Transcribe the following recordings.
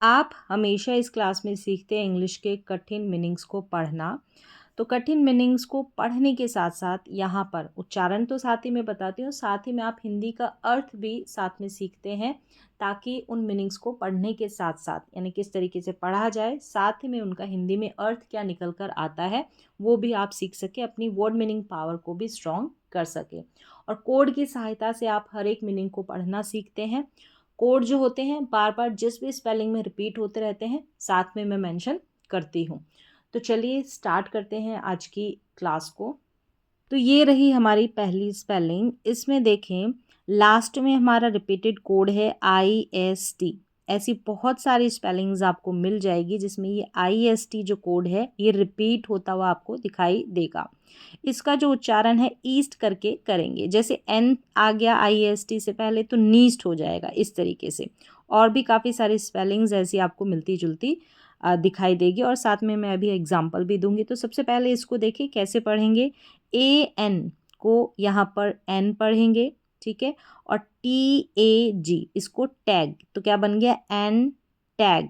आप हमेशा इस क्लास में सीखते हैं इंग्लिश के कठिन मीनिंग्स को पढ़ना। तो कठिन मीनिंग्स को पढ़ने के साथ साथ यहाँ पर उच्चारण तो साथ ही में बताती हूँ, साथ ही में आप हिंदी का अर्थ भी साथ में सीखते हैं, ताकि उन मीनिंग्स को पढ़ने के साथ साथ यानी किस तरीके से पढ़ा जाए, साथ ही में उनका हिंदी में अर्थ क्या निकल कर आता है वो भी आप सीख सके, अपनी वर्ड मीनिंग पावर को भी स्ट्रॉन्ग कर सके। और कोड की सहायता से आप हर एक मीनिंग को पढ़ना सीखते हैं। कोड जो होते हैं बार बार जिस भी स्पेलिंग में रिपीट होते रहते हैं, साथ में मैं मेंशन करती हूँ। तो चलिए स्टार्ट करते हैं आज की क्लास को। तो ये रही हमारी पहली स्पेलिंग। इसमें देखें लास्ट में हमारा रिपीटेड कोड है IST। ऐसी बहुत सारी स्पेलिंग्स आपको मिल जाएगी जिसमें ये IST जो कोड है ये रिपीट होता हुआ आपको दिखाई देगा। इसका जो उच्चारण है ईस्ट करके करेंगे, जैसे एन आ गया IST से पहले तो नीस्ट हो जाएगा इस तरीके से। और भी काफ़ी सारी स्पेलिंग्स ऐसी आपको मिलती जुलती दिखाई देगी, और साथ में मैं अभी एग्जाम्पल भी दूंगी। तो सबसे पहले इसको देखिए कैसे पढ़ेंगे। AN को यहाँ पर N पढ़ेंगे, ठीक है, और TAG इसको टैग, तो क्या बन गया एन टैग,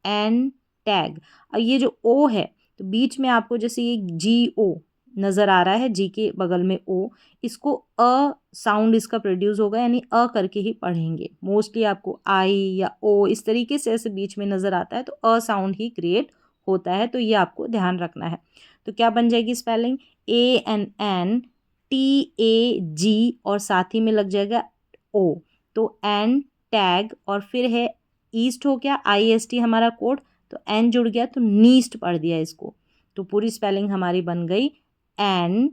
एन टैग। और ये जो O है तो बीच में आपको जैसे ये GO नज़र आ रहा है, जी के बगल में O, इसको अ साउंड इसका प्रोड्यूस होगा, यानी अ करके ही पढ़ेंगे। मोस्टली आपको I या O इस तरीके से ऐसे बीच में नज़र आता है तो अ साउंड ही क्रिएट होता है, तो ये आपको ध्यान रखना है। तो क्या बन जाएगी स्पेलिंग ANN TAG और साथ ही में लग जाएगा O, तो एन टैग, और फिर है ईस्ट हो गया IST हमारा कोड, तो एन जुड़ गया तो नीस्ट पढ़ दिया इसको। तो पूरी स्पेलिंग हमारी बन गई N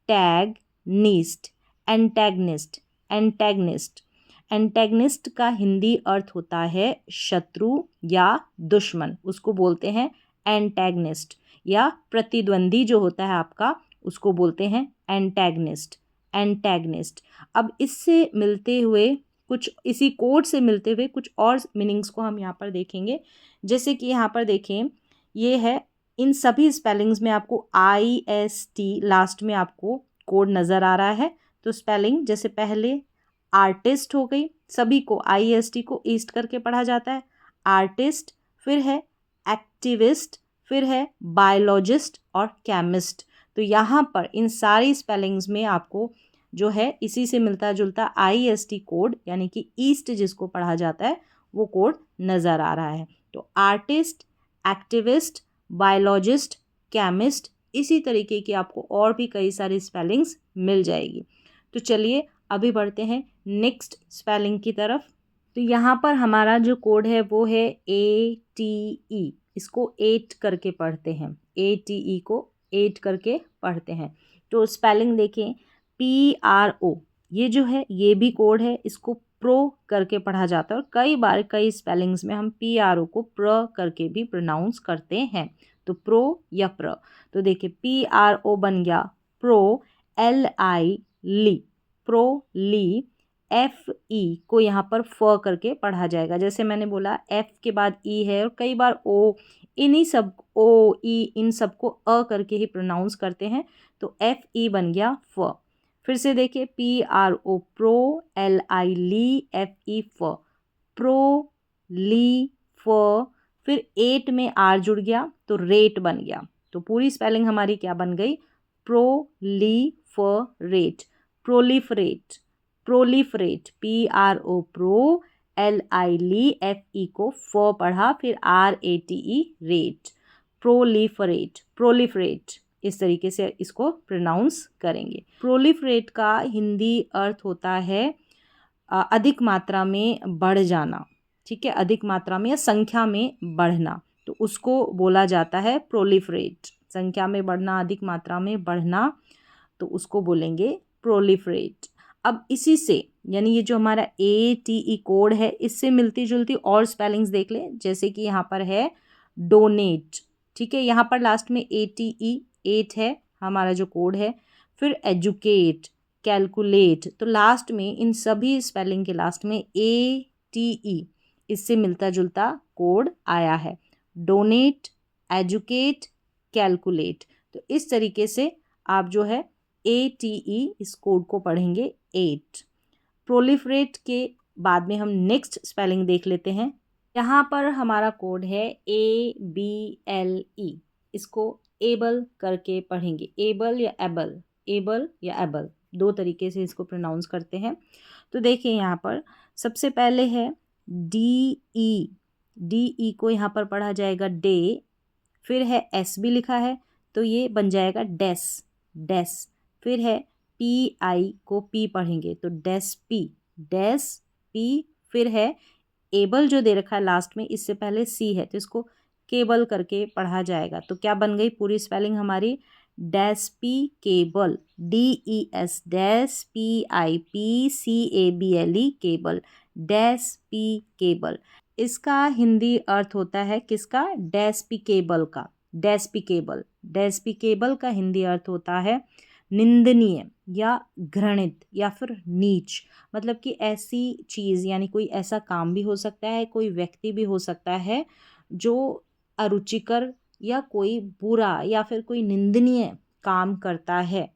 tag नीस्ट, antagonist, antagonist. Antagonist का हिंदी अर्थ होता है शत्रु या दुश्मन, उसको बोलते हैं एंटैगनिस्ट, या प्रतिद्वंदी जो होता है आपका उसको बोलते हैं एंटैगनिस्ट, एंटैगनिस्ट। अब इससे मिलते हुए कुछ, इसी कोड से मिलते हुए कुछ और मीनिंग्स को हम यहाँ पर देखेंगे। जैसे कि यहाँ पर देखें ये है, इन सभी स्पेलिंग्स में आपको IST लास्ट में आपको कोड नज़र आ रहा है। तो स्पेलिंग जैसे पहले आर्टिस्ट हो गई, सभी को IST को ईस्ट करके पढ़ा जाता है, आर्टिस्ट, फिर है एक्टिविस्ट, फिर है बायोलॉजिस्ट और केमिस्ट। तो यहाँ पर इन सारी स्पेलिंग्स में आपको जो है इसी से मिलता जुलता IST कोड, यानी कि ईस्ट जिसको पढ़ा जाता है वो कोड नज़र आ रहा है। तो आर्टिस्ट, एक्टिविस्ट, बायोलॉजिस्ट, केमिस्ट, इसी तरीके की आपको और भी कई सारी स्पेलिंग्स मिल जाएगी। तो चलिए अभी बढ़ते हैं नेक्स्ट स्पेलिंग की तरफ। तो यहाँ पर हमारा जो कोड है वो है ATE, इसको 8 करके पढ़ते हैं, ATE को 8 करके पढ़ते हैं। तो स्पेलिंग देखें PRO, ये जो है ये भी कोड है, इसको प्रो करके पढ़ा जाता है, और कई बार कई स्पेलिंग्स में हम PRO को प्र करके भी प्रोनाउंस करते हैं, तो प्रो या प्र। तो देखिए PRO बन गया प्रो, LI ली, प्रो ली। FE को यहाँ पर फ करके पढ़ा जाएगा, जैसे मैंने बोला F के बाद E है और कई बार O, इन्हीं सब O E इन सबको अ करके ही प्रोनाउंस करते हैं, तो FE बन गया फ। फिर से देखिए PRO प्रो, LI ली, FE फ, प्रो ली फ। फिर 8 में R जुड़ गया तो रेट बन गया। तो पूरी स्पेलिंग हमारी क्या बन गई, प्रोलीफरेट, प्रोलीफरेट, प्रोलीफरेट, PRO प्रो, LI ली, FE को फ पढ़ा, फिर RATE रेट, प्रोलीफरेट, प्रोलीफरेट, इस तरीके से इसको प्रोनाउंस करेंगे। प्रोलीफरेट का हिंदी अर्थ होता है अधिक मात्रा में बढ़ जाना, ठीक है, अधिक मात्रा में या संख्या में बढ़ना, तो उसको बोला जाता है प्रोलीफरेट। संख्या में बढ़ना, अधिक मात्रा में बढ़ना, तो उसको बोलेंगे प्रोलीफरेट। अब इसी से यानी ये जो हमारा ATE कोड है इससे मिलती जुलती और स्पेलिंग्स देख लें, जैसे कि यहाँ पर है डोनेट, ठीक है, यहाँ पर लास्ट में ATE 8 है हमारा जो कोड है। फिर एजुकेट, कैलकुलेट, तो लास्ट में इन सभी स्पेलिंग के लास्ट में ATE इससे मिलता जुलता कोड आया है, डोनेट, एजुकेट, कैलकुलेट। तो इस तरीके से आप जो है ATE इस कोड को पढ़ेंगे 8। प्रोलिफरेट के बाद में हम नेक्स्ट स्पेलिंग देख लेते हैं। यहाँ पर हमारा कोड है ABLE। इसको एबल करके पढ़ेंगे, एबल या एबल, एबल या एबल, दो तरीके से इसको प्रोनाउंस करते हैं। तो देखिए यहाँ पर सबसे पहले है DE, DE को यहाँ पर पढ़ा जाएगा डे, फिर है एस भी लिखा है तो ये बन जाएगा डेस, डेस। फिर है PI को पी पढ़ेंगे तो डेस पी, डेस पी। फिर है एबल जो दे रखा है लास्ट में, इससे पहले सी है तो इसको केबल करके पढ़ा जाएगा। तो क्या बन गई पूरी स्पेलिंग हमारी, despicable, DES, DESPIPCABLE cable, despicable. इसका हिंदी अर्थ होता है किसका, डेस्पिकेबल का, डेस्पिकेबल, डेस्पिकेबल का हिंदी अर्थ होता है निंदनीय या घृणित या फिर नीच। मतलब कि ऐसी चीज़, यानी कोई ऐसा काम भी हो सकता है, कोई व्यक्ति भी हो सकता है जो अरुचिकर या कोई बुरा या फिर कोई निंदनीय काम करता है,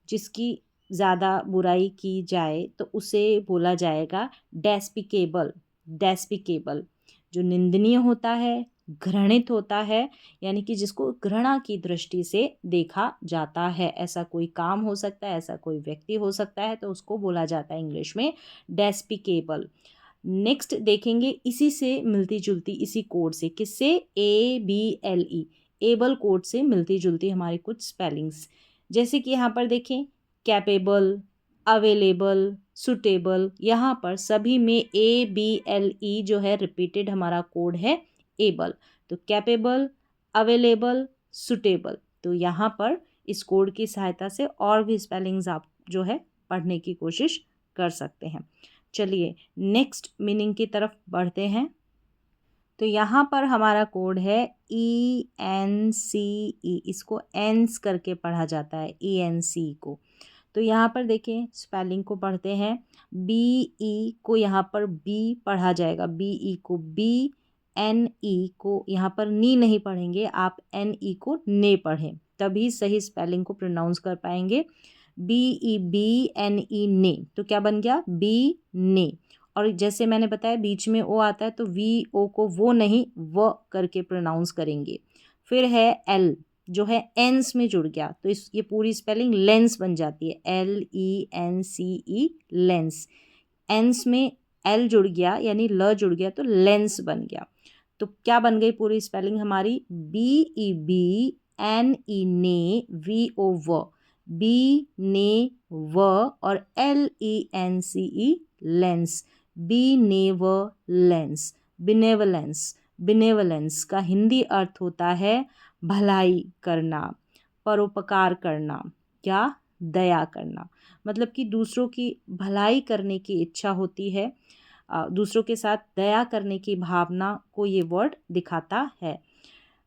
जिसकी ज़्यादा बुराई की जाए तो उसे बोला जाएगा डेस्पिकेबल, डेस्पिकेबल। जो निंदनीय होता है, घृणित होता है, यानी कि जिसको घृणा की दृष्टि से देखा जाता है, ऐसा कोई काम हो सकता है, ऐसा कोई व्यक्ति हो सकता है, तो उसको बोला जाता है इंग्लिश में डेस्पिकेबल। नेक्स्ट देखेंगे इसी से मिलती जुलती, इसी कोड से, किससे, ABLE, एबल कोड से मिलती जुलती हमारी कुछ स्पेलिंग्स। जैसे कि यहाँ पर देखें कैपेबल, अवेलेबल, सुटेबल, यहाँ पर सभी में ABLE जो है रिपीटेड हमारा कोड है एबल। तो कैपेबल, अवेलेबल, सुटेबल। तो यहाँ पर इस कोड की सहायता से और भी स्पेलिंग्स आप जो है पढ़ने की कोशिश कर सकते हैं। चलिए नेक्स्ट मीनिंग की तरफ बढ़ते हैं। तो यहाँ पर हमारा कोड है ENCE, इसको एंस करके पढ़ा जाता है, ENC को। तो यहाँ पर देखें स्पेलिंग को पढ़ते हैं, BE को यहाँ पर बी पढ़ा जाएगा, BE को बी, NE को यहाँ पर नी नहीं पढ़ेंगे आप, NE को ने पढ़ें, तभी सही स्पेलिंग को प्रोनाउंस कर पाएंगे। BEBNE ने, तो क्या बन गया, बी ने। और जैसे मैंने बताया बीच में ओ आता है तो VO को वो नहीं व करके प्रोनाउंस करेंगे। फिर है L जो है एंस में जुड़ गया तो ये पूरी स्पेलिंग लेंस बन जाती है, LENCE, लेंस। एंस में L जुड़ गया यानी ल जुड़ गया तो लेंस बन गया। तो क्या बन गई पूरी स्पेलिंग हमारी, BEBNE ने, VO व, बी ने व, और LENCE लेंस, बी ने व लेंस। बिनेवलेंस, बिनेवलेंस का हिंदी अर्थ होता है भलाई करना, परोपकार करना या दया करना। मतलब कि दूसरों की भलाई करने की इच्छा होती है, दूसरों के साथ दया करने की भावना को ये वर्ड दिखाता है।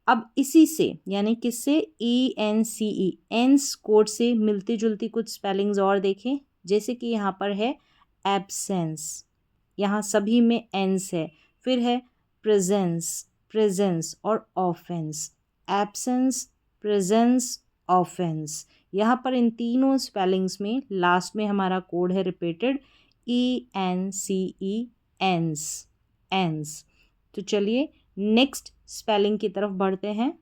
अब इसी से यानी किससे, ENCE, एंस कोड से मिलती जुलती कुछ स्पेलिंग्स और देखें। जैसे कि यहाँ पर है एब्सेंस, यहाँ सभी में एंस है। फिर है प्रेजेंस, प्रेजेंस और ऑफेंस, एब्सेंस, प्रेजेंस, ऑफेंस। यहाँ पर इन तीनों स्पेलिंग्स में लास्ट में हमारा कोड है रिपीटेड, ENCE, एंस, एंस। तो चलिए नेक्स्ट स्पेलिंग की तरफ बढ़ते हैं।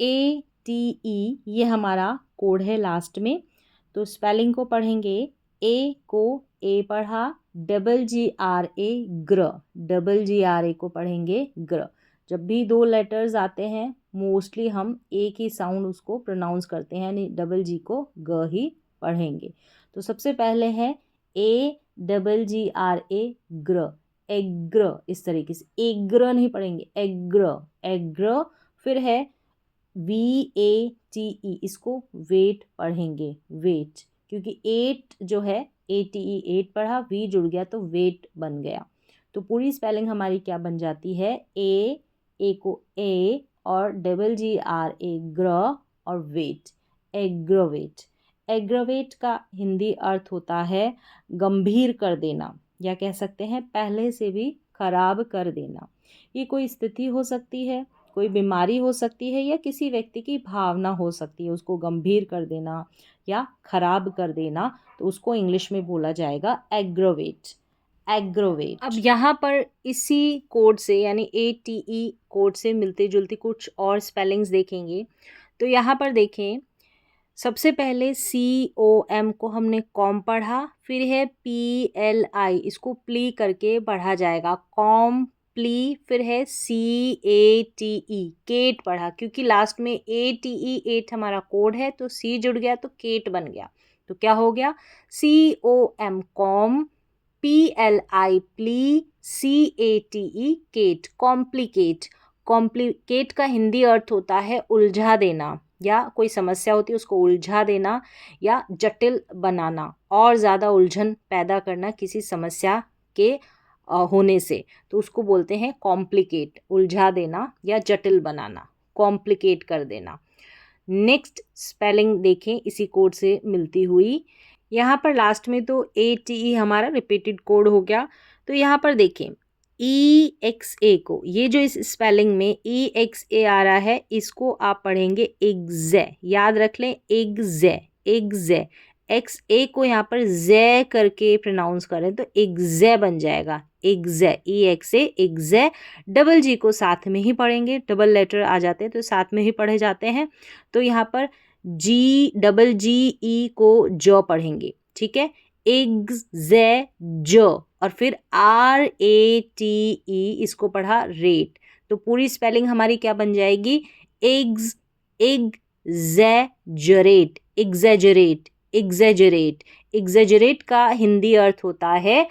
ATE ये हमारा कोड है लास्ट में। तो स्पेलिंग को पढ़ेंगे, ए को ए पढ़ा, GGRA ग्र, GGRA को पढ़ेंगे ग्र। जब भी दो लेटर्स आते हैं मोस्टली हम एक ही साउंड उसको प्रोनाउंस करते हैं, यानी GG को ग ही पढ़ेंगे। तो सबसे पहले है AGGRA ग्र, एग्र, इस तरीके से एग्र नहीं पढ़ेंगे, एग्र, एग्र। फिर है VATE, इसको वेट पढ़ेंगे, वेट, क्योंकि 8 जो है ATE 8 पढ़ा, V जुड़ गया तो वेट बन गया। तो पूरी स्पेलिंग हमारी क्या बन जाती है, ए को ए और GGRA ग्र और वेट, एग्रवेट। एग्रवेट का हिंदी अर्थ होता है गंभीर कर देना, या कह सकते हैं पहले से भी खराब कर देना। ये कोई स्थिति हो सकती है, कोई बीमारी हो सकती है, या किसी व्यक्ति की भावना हो सकती है, उसको गंभीर कर देना या खराब कर देना, तो उसको इंग्लिश में बोला जाएगा एग्रवेट, एग्रोवेट। अब यहाँ पर इसी कोड से यानी ATE कोड से मिलते जुलते कुछ और स्पेलिंग्स देखेंगे। तो यहाँ पर देखें, सबसे पहले COM को हमने कॉम पढ़ा, फिर है PLI, इसको प्ली करके पढ़ा जाएगा, कॉम प्ली, फिर है CATE, केट पढ़ा, क्योंकि लास्ट में ATE 8 हमारा कोड है तो C जुड़ गया तो केट बन गया। तो क्या हो गया, COM com, PLI pli, CATE cate, complicate. Complicate का हिंदी अर्थ होता है उलझा देना, या कोई समस्या होती है उसको उलझा देना या जटिल बनाना, और ज़्यादा उलझन पैदा करना किसी समस्या के होने से, तो उसको बोलते हैं कॉम्प्लिकेट, उलझा देना या जटिल बनाना, कॉम्प्लिकेट कर देना। नेक्स्ट स्पेलिंग देखें इसी कोड से मिलती हुई, यहाँ पर लास्ट में तो ATE हमारा रिपीटेड कोड हो गया। तो यहाँ पर देखें EXA को, ये जो इस स्पेलिंग में EXA आ रहा है, इसको आप पढ़ेंगे एग्जे, याद रख लें, एग्जे, एग्जे। XA को यहाँ पर जे करके प्रोनाउंस करें तो एग्जे बन जाएगा, एग्जे, EXA एग्जे। डबल जी को साथ में ही पढ़ेंगे, डबल लेटर आ जाते हैं तो साथ में ही पढ़े जाते हैं। तो यहाँ पर GGE को जो पढ़ेंगे, ठीक है, एग्जे जो, और फिर RATE इसको पढ़ा रेट। तो पूरी स्पेलिंग हमारी क्या बन जाएगी, एग्जैजरेट, एग्जैजरेट, एग्जैजरेट। एग्जैजरेट का हिंदी अर्थ होता है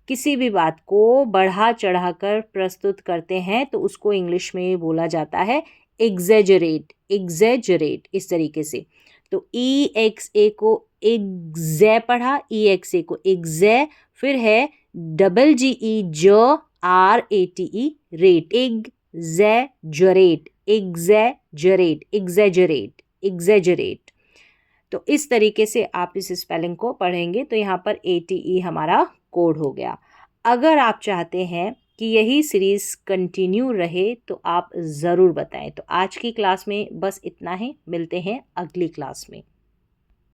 किसी भी बात को बढ़ा चढ़ाकर प्रस्तुत करते हैं तो उसको इंग्लिश में बोला जाता है एग्जैजरेट, एग्जैजरेट, इस तरीके से। तो EXA को एग्जे पढ़ा, EXA को एग्जे, फिर है GGE जो, RATE rate, exaggerate, exaggerate, exaggerate, exaggerate. तो इस तरीके से आप इस स्पेलिंग को पढ़ेंगे तो यहाँ पर ATE हमारा कोड हो गया। अगर आप चाहते हैं कि यही सीरीज़ कंटिन्यू रहे तो आप ज़रूर बताएं। तो आज की क्लास में बस इतना ही, मिलते हैं अगली क्लास में।